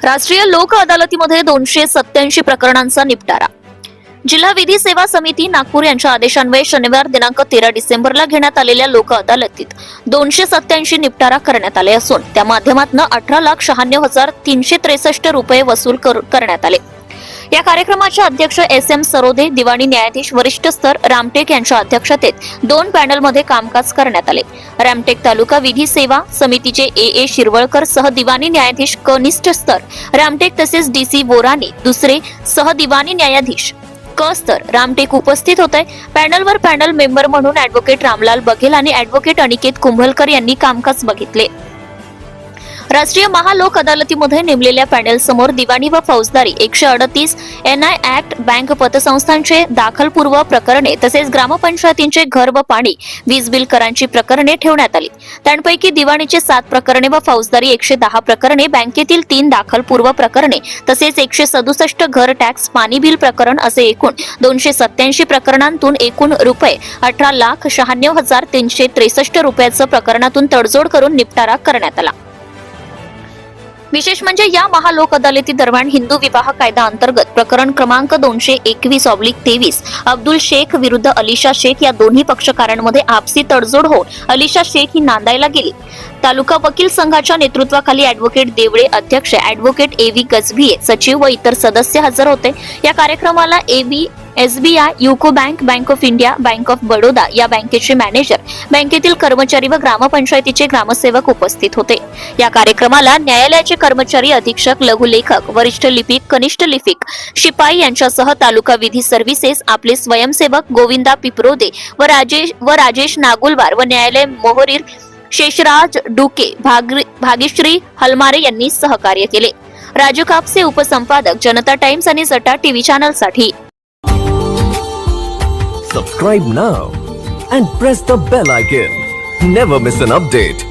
राष्ट्रीय लोक अदालतीमध्ये 287 प्रकरणांचा निपटारा. जिल्हा विधी सेवा समिती नागपूर यांच्या आदेशान्वये शनिवार दिनांक 13 डिसेंबरला घेण्यात आलेल्या लोक अदालतीत 287 निपटारा करण्यात आले असून त्या माध्यमातून 18,96,363 रुपये वसूल करण्यात आले. या कार्यक्रमाचे अध्यक्ष SM सरोदे, दिवाणी न्यायाधीश वरिष्ठ स्तर रामटेक यांच्या अध्यक्षतेत 2 पॅनलमध्ये कामकाज करण्यात आले. रामटेक तालुका विधी सेवा समितीचे AA शिरवळकर सह दिवाणी न्यायाधीश कनिष्ठ स्तर रामटेक तसेच DC बोरानी दुसरे सह दिवाणी न्यायाधीश क स्तर रामटेक उपस्थित होते. पॅनलवर पॅनल मेंबर म्हणून ॲडव्होकेट रामलाल बघेल आणि ॲडव्होकेट अनिकेत कुंभलकर यांनी कामकाज बघितले. राष्ट्रीय महालोक अदालतीमध्ये नेमलेल्या पॅनल समोर दिवाणी व फौजदारी 138 NI ऍक्ट, बँक पतसंस्थांचे दाखलपूर्व प्रकरणे तसेच ग्रामपंचायतींचे घर व पाणी वीज बिल करांची प्रकरणे ठेवण्यात आली. त्यांपैकी दिवाणीचे 7 प्रकरणे व फौजदारी 110 प्रकरणे, बँकेतील 3 दाखलपूर्व प्रकरणे तसेच 167 घर टॅक्स पाणी बिल प्रकरण असे एकूण 287 प्रकरणांतून एकूण रुपये 18,96,363 रुपयाचं प्रकरणातून तडजोड करून निपटारा करण्यात आला. विशेष म्हणजे या महालोक अदालती दरम्यान हिंदू विवाह कायदा अंतर्गत प्रकरण क्रमांक 221/23 अब्दुल शेख विरुद्ध अलिशा शेख या दोन्ही पक्षकारांमध्ये आपसी तडजोड होऊन अलिशा शेख ही नांदायला गेली. तालुका वकील संघाच्या नेतृत्वाखाली ॲडव्होकेट देवळे अध्यक्ष, ॲडव्होकेट AV गजभिये सचिव व इतर सदस्य हजर होते. या कार्यक्रमाला SBI, UCO bank, bank of India, bank of Baroda या बँकेचे मॅनेजर, बँकेतील कर्मचारी व ग्रामपंचायतीचे ग्रामसेवक उपस्थित होते. या कार्यक्रमाला न्यायालयाचे कर्मचारी, अधीक्षक, लघुलेखक, वरिष्ठ लिपिक, कनिष्ठ लिपिक, शिपाई यांच्यासह तालुका विधी सर्व्हिसेस, आपले स्वयंसेवक गोविंदा पिपरोदे व राजेश नागुलवार व न्यायालय मोहरीर शेषराज डुके, भाग्यश्री हलमारे यांनी सहकार्य केले. राजू कापसे, उपसंपादक, जनता टाइम्स आणि जटा TV चॅनलसाठी. Subscribe now and press the bell icon. Never miss an update.